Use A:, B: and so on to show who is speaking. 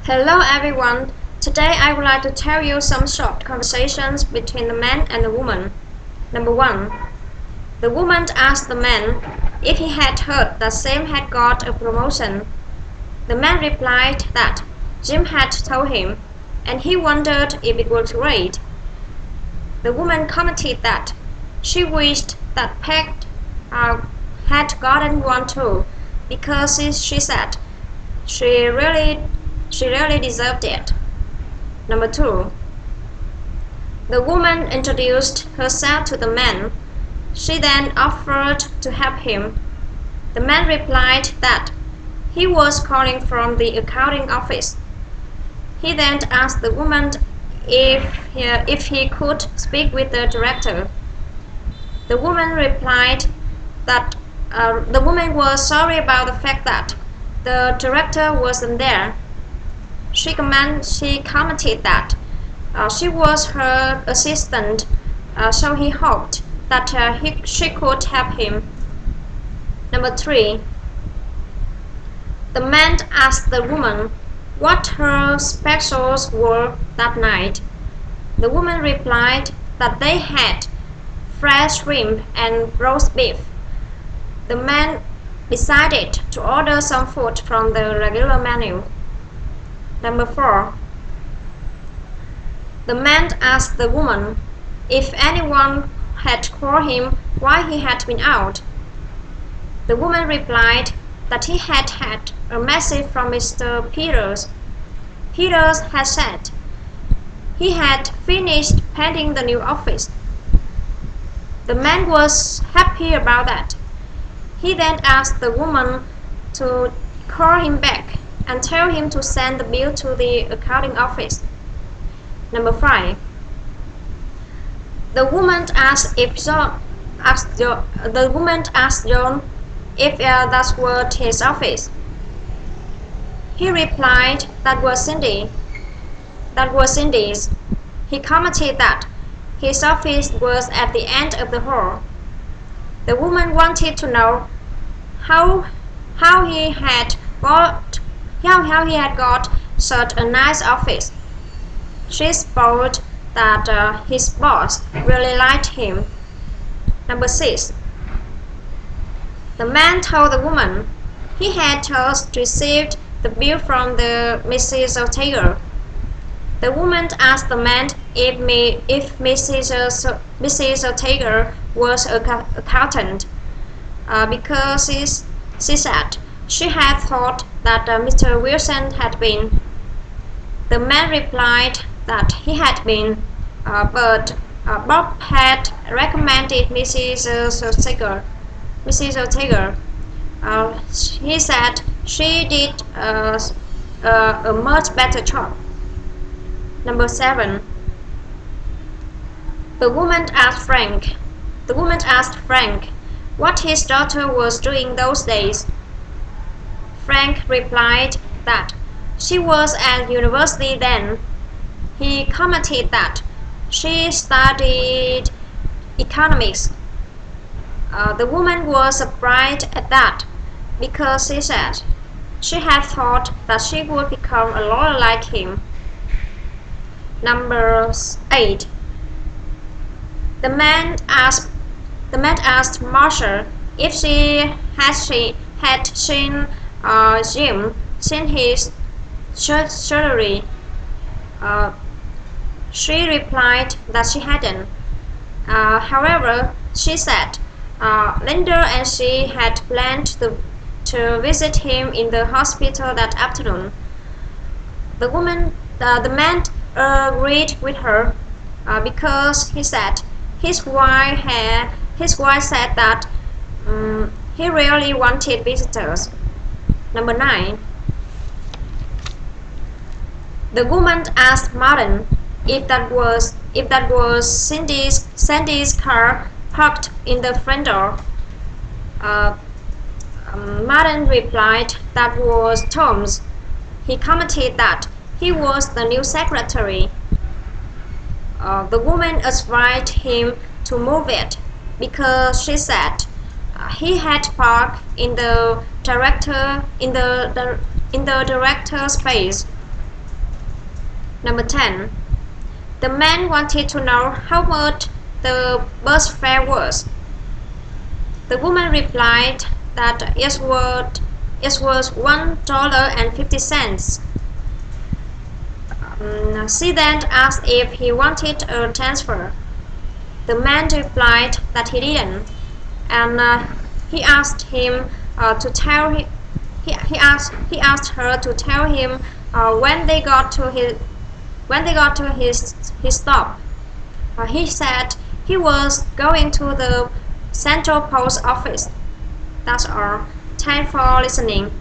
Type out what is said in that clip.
A: Hello everyone. Today I would like to tell you some short conversations between the man and the woman. Number 1. The woman asked the man if he had heard that Sam had got a promotion. The man replied that Jim had told him, and he wondered if it was great. The woman commented that she wished that Peg had gotten one too, because she said she really deserved it. Number 2. The woman introduced herself to the man. She then offered to help him. The man replied that he was calling from the accounting office. He then asked the woman if he could speak with the director. The woman replied that the woman was sorry about the fact that the director wasn't there. She commented that she was her assistant, so he hoped that she could help him. Number 3. The man asked the woman what her specials were that night. The woman replied that they had fresh shrimp and roast beef. The man decided to order some food from the regular menu. Number 4. The man asked the woman if anyone had called him while he had been out. The woman replied that he had had a message from Mr. Peters. Peters had said he had finished painting the new office. The man was happy about that. He then asked the woman to call him back and tell him to send the bill to the accounting office. Number 5. The woman asked John if that was his office. He replied that was Cindy's. He commented that his office was at the end of the hall. The woman wanted to know how he had got such a nice office. She spoke that his boss really liked him. Number 6. The man told the woman he had just received the bill from the Mrs. Ortega. The woman asked the man if Mrs. Ortega was an accountant, because she said she had thought that Mr. Wilson had been. The man replied that he had been, but Bob had recommended Mrs. Ortega. He said she did a much better job. Number 7. The woman asked Frank what his daughter was doing those days. Frank replied that she was at university then. He commented that she studied economics. The woman was surprised at that because she said she had thought that she would become a lawyer like him. Number 8. The man asked Marcia if she had seen Jim since his surgery. She replied that she hadn't. However, she said Linda and she had planned to visit him in the hospital that afternoon. The man agreed with her because he said his wife said that he really wanted visitors. Number 9. The woman asked Martin if that was Sandy's car parked in the front door. Martin replied that was Tom's. He commented that he was the new secretary. The woman advised him to move it because she said he had parked in the director's space. Number 10. The man wanted to know how much the bus fare was. The woman replied that it was $1.50. She then asked if he wanted a transfer. The man replied that he didn't, and he asked him to tell him. He asked her to tell him when they got to his stop. He said he was going to the Central Post Office. That's all. Thanks for listening.